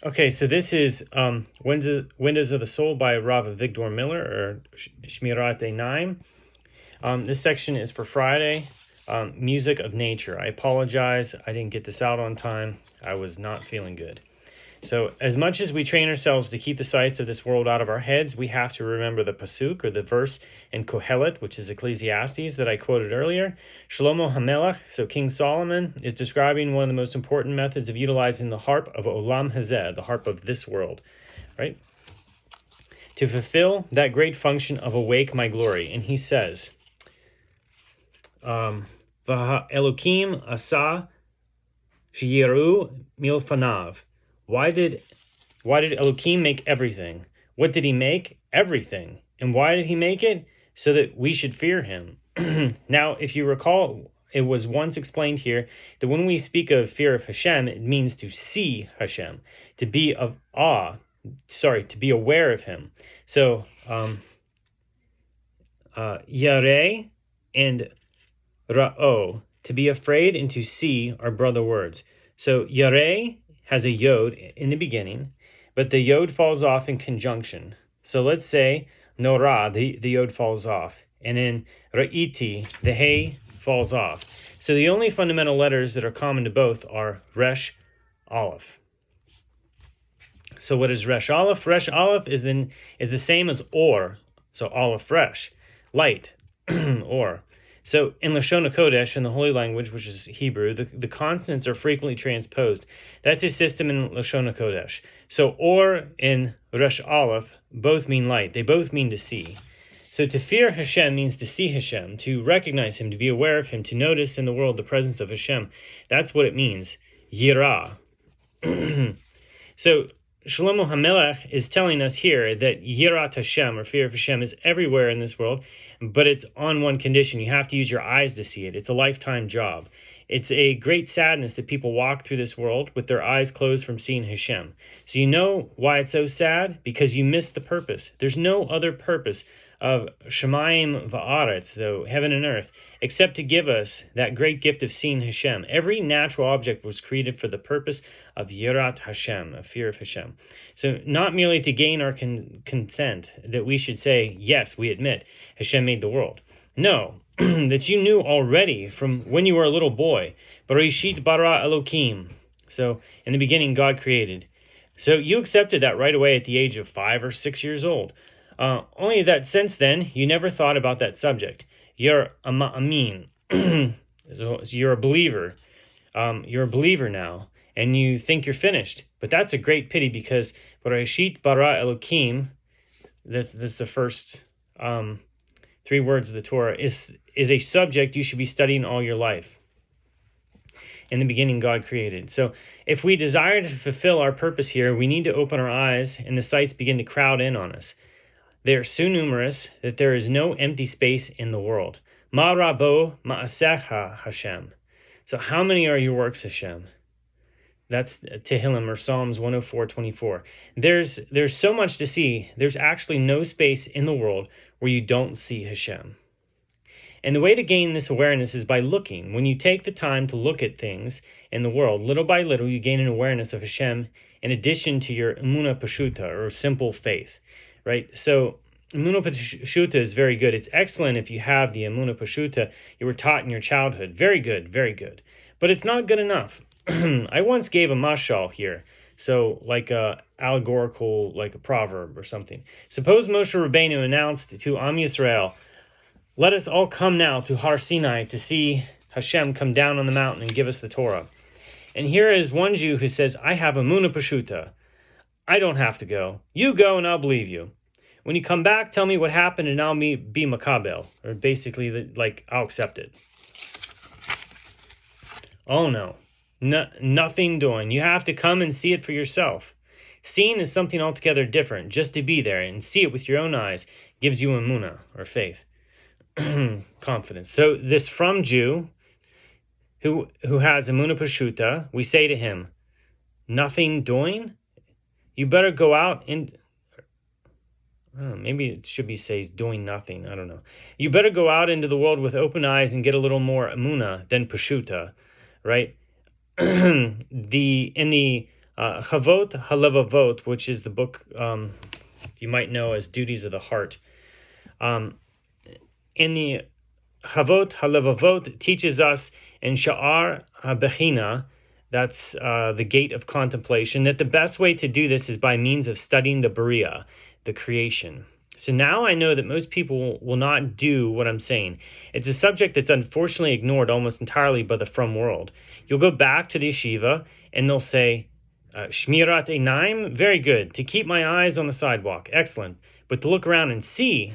Okay, so this is Windows of the Soul by Rav Avigdor Miller, or Shemirat Einayim. This section is for Friday, Music of Nature. I apologize, I didn't get this out on time. I was not feeling good. So as much as we train ourselves to keep the sights of this world out of our heads, we have to remember the pasuk, or the verse in Kohelet, which is Ecclesiastes, that I quoted earlier. Shlomo HaMelech, so King Solomon, is describing one of the most important methods of utilizing the harp of Olam Hazeh, the harp of this world, right? To fulfill that great function of awake my glory. And he says, Vaha Elokim asa shiyiru milfanav. Why did Elohim make everything? What did he make? Everything. And why did he make it? So that we should fear him. Now, if you recall, it was once explained here that when we speak of fear of Hashem, it means to see Hashem, to be of awe, to be aware of him. So, Yareh and Ra'o, to be afraid and to see, are brother words. So, Yareh has a yod in the beginning, but the yod falls off in conjunction. So let's say Norah, the yod falls off, and in Ra'iti, the hey falls off. So the only fundamental letters that are common to both are Resh, Aleph. So what is Resh Aleph? Resh Aleph is the same as Or, so Aleph Resh, light, Or. So in Lashon HaKodesh, in the Holy Language, which is Hebrew, the consonants are frequently transposed. That's a system in Lashon HaKodesh. So Or and Resh Aleph both mean light. They both mean to see. So to fear Hashem means to see Hashem, to recognize him, to be aware of him, to notice in the world the presence of Hashem. That's what it means. Yirah. So Shlomo HaMelech is telling us here that Yirat Hashem, or fear of Hashem, is everywhere in this world, but it's on one condition. You have to use your eyes to see it. It's a lifetime job. It's a great sadness that people walk through this world with their eyes closed from seeing Hashem. So you know why it's so sad? Because you missed the purpose. There's no other purpose of Shemayim Va'aretz, though heaven and earth, except to give us that great gift of seeing Hashem. Every natural object was created for the purpose of Yirat Hashem, of fear of Hashem. So not merely to gain our consent, that we should say, yes, we admit Hashem made the world. No, that you knew already from when you were a little boy. Bereshit bara Elokim. So in the beginning, God created. So you accepted that right away at the age of 5 or 6 years old. Only that since then, you never thought about that subject. You're a ma'amin. So you're a believer. You're a believer now, and you think you're finished. But that's a great pity, because Bereshit bara Elokim, that's the first 3 words of the Torah, is a subject you should be studying all your life. In the beginning, God created. So if we desire to fulfill our purpose here, we need to open our eyes, and the sights begin to crowd in on us. They are so numerous that there is no empty space in the world. Ma rabo ma'asecha Hashem. So how many are your works, Hashem? That's Tehillim, or Psalms 104:24. There's so much to see. There's actually no space in the world where you don't see Hashem. And the way to gain this awareness is by looking. When you take the time to look at things in the world, little by little, you gain an awareness of Hashem in addition to your emunah pashuta, or simple faith, right? So emunah pashuta is very good. It's excellent if you have the emunah pashuta you were taught in your childhood. Very good, very good. But it's not good enough. I once gave a mashal here. So like a allegorical, like a proverb or something. Suppose Moshe Rabbeinu announced to Am Yisrael, let us all come now to Har Sinai to see Hashem come down on the mountain and give us the Torah. And here is one Jew who says, I have emunah pashuta. I don't have to go. You go and I'll believe you. When you come back, tell me what happened and I'll be makabel. Or basically, like, I'll accept it. Oh no. Nothing doing. You have to come and see it for yourself. Seeing is something altogether different. Just to be there and see it with your own eyes gives you emunah, or faith. Confidence. So this from Jew who has emunah pashuta, we say to him, nothing doing? You better go out and... maybe it should be says doing nothing. I don't know. You better go out into the world with open eyes and get a little more emunah than pashuta, right? In the Chavot Halevavot, which is the book you might know as Duties of the Heart. In the Chavot Halevavot teaches us in Sha'ar HaBechina, that's the gate of contemplation, that the best way to do this is by means of studying the Bria, the creation. So now I know that most people will not do what I'm saying. It's a subject that's unfortunately ignored almost entirely by the frum world. You'll go back to the yeshiva and they'll say, Shemirat Einayim, very good. To keep my eyes on the sidewalk, excellent. But to look around and see,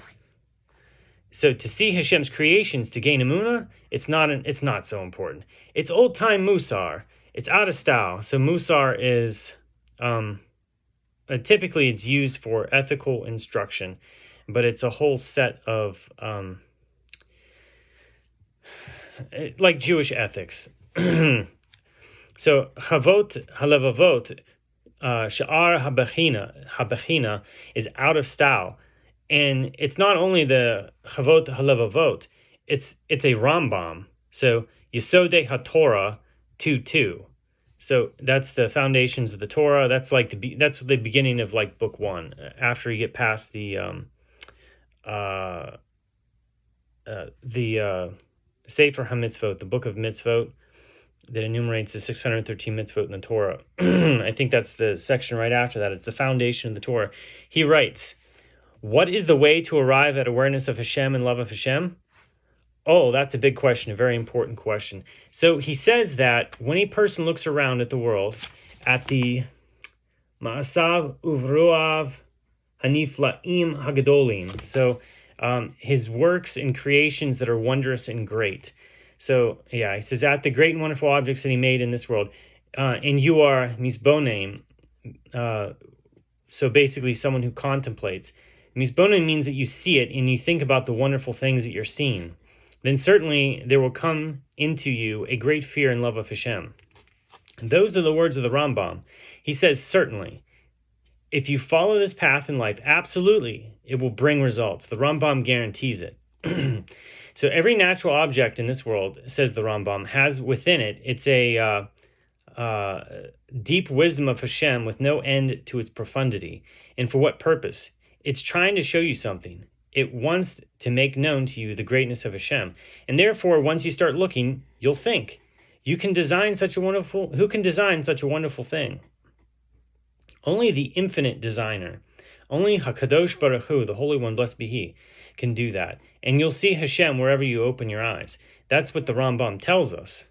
so to see Hashem's creations to gain emunah, it's not so important. It's old-time musar. It's out of style. So musar is, typically it's used for ethical instruction, but it's a whole set of, like Jewish ethics. So Chavot Halevavot, Sha'ar Habechina is out of style. And it's not only the Chavot Halevavot, it's a Rambam. So Yesodei HaTorah 2:2. So that's the foundations of the Torah. That's like that's the beginning of like book 1. After you get past the Sefer HaMitzvot, the book of mitzvot that enumerates the 613 mitzvot in the Torah. I think that's the section right after that. It's the foundation of the Torah. He writes, what is the way to arrive at awareness of Hashem and love of Hashem? Oh, that's a big question, a very important question. So he says that when a person looks around at the world, at the Ma'asav Uvruav Haniflaim Hagadolim, so his works and creations that are wondrous and great. So, yeah, he says, at the great and wonderful objects that he made in this world, and you are misbonem, so basically someone who contemplates. Misbonem means that you see it and you think about the wonderful things that you're seeing. Then certainly there will come into you a great fear and love of Hashem. And those are the words of the Rambam. He says, certainly, if you follow this path in life, absolutely, it will bring results. The Rambam guarantees it. So every natural object in this world, says the Rambam, has within it, it's a deep wisdom of Hashem with no end to its profundity. And for what purpose? It's trying to show you something. It wants to make known to you the greatness of Hashem. And therefore, once you start looking, you'll think, who can design such a wonderful thing? Only the infinite designer. Only HaKadosh Baruch Hu, the Holy One, blessed be He, can do that. And you'll see Hashem wherever you open your eyes. That's what the Rambam tells us.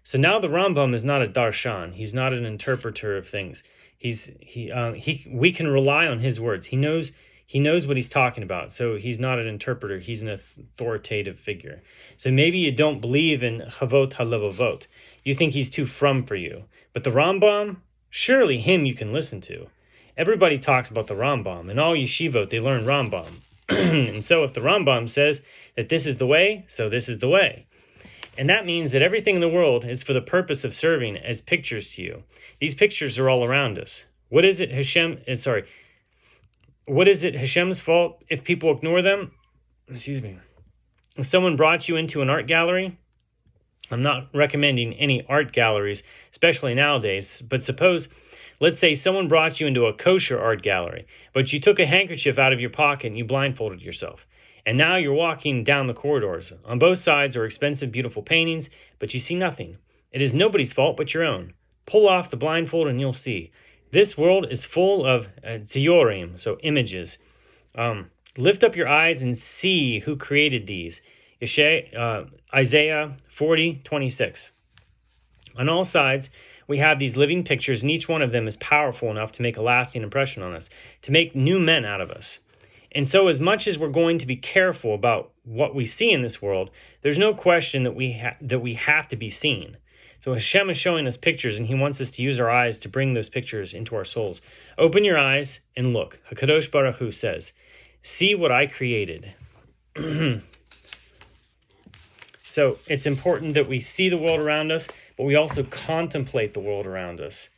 So now the Rambam is not a darshan. He's not an interpreter of things. We can rely on his words. He knows what he's talking about. So he's not an interpreter. He's an authoritative figure. So maybe you don't believe in Chavot Halevavot. You think he's too frum for you. But the Rambam, surely him you can listen to. Everybody talks about the Rambam. In all yeshivot, they learn Rambam. And so if the Rambam says that this is the way, so this is the way. And that means that everything in the world is for the purpose of serving as pictures to you. These pictures are all around us. What is it Hashem's fault if people ignore them? Excuse me. If someone brought you into an art gallery, I'm not recommending any art galleries, especially nowadays, but let's say someone brought you into a kosher art gallery, but you took a handkerchief out of your pocket and you blindfolded yourself. And now you're walking down the corridors. On both sides are expensive, beautiful paintings, but you see nothing. It is nobody's fault but your own. Pull off the blindfold and you'll see. This world is full of ziorim, so images. Lift up your eyes and see who created these. Isaiah 40:26. On all sides, we have these living pictures, and each one of them is powerful enough to make a lasting impression on us, to make new men out of us. And so as much as we're going to be careful about what we see in this world, there's no question that we have to be seen. So Hashem is showing us pictures, and he wants us to use our eyes to bring those pictures into our souls. Open your eyes and look. HaKadosh Baruch Hu says, see what I created. So it's important that we see the world around us, but we also contemplate the world around us.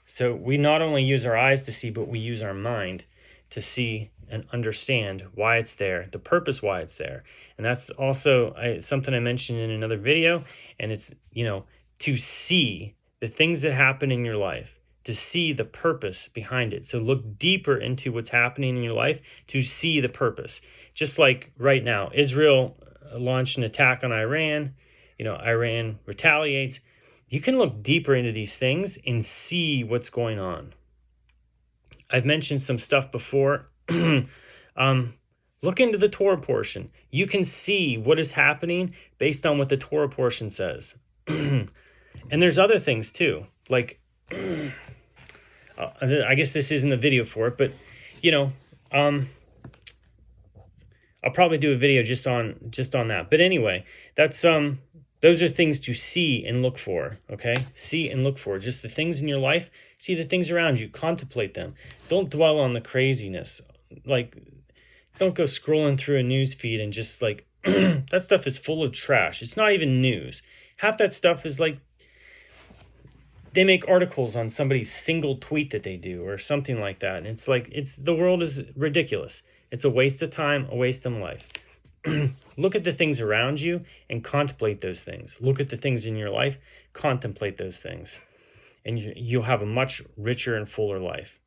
So we not only use our eyes to see, but we use our mind to see and understand why it's there, the purpose why it's there. And that's also something I mentioned in another video. And it's, to see the things that happen in your life, to see the purpose behind it. So look deeper into what's happening in your life to see the purpose. Just like right now, Israel launched an attack on Iran. Iran retaliates. You can look deeper into these things and see what's going on. I've mentioned some stuff before. Look into the Torah portion. You can see what is happening based on what the Torah portion says. And there's other things too. Like, I guess this isn't the video for it, but, I'll probably do a video just on that. But anyway, that's those are things to see and look for, okay? See and look for. Just the things in your life, see the things around you, contemplate them. Don't dwell on the craziness. Like, don't go scrolling through a news feed and just like, that stuff is full of trash. It's not even news. Half that stuff is like, they make articles on somebody's single tweet that they do or something like that. And it's like, the world is ridiculous. It's a waste of time, a waste of life. Look at the things around you and contemplate those things. Look at the things in your life, contemplate those things. And you'll have a much richer and fuller life.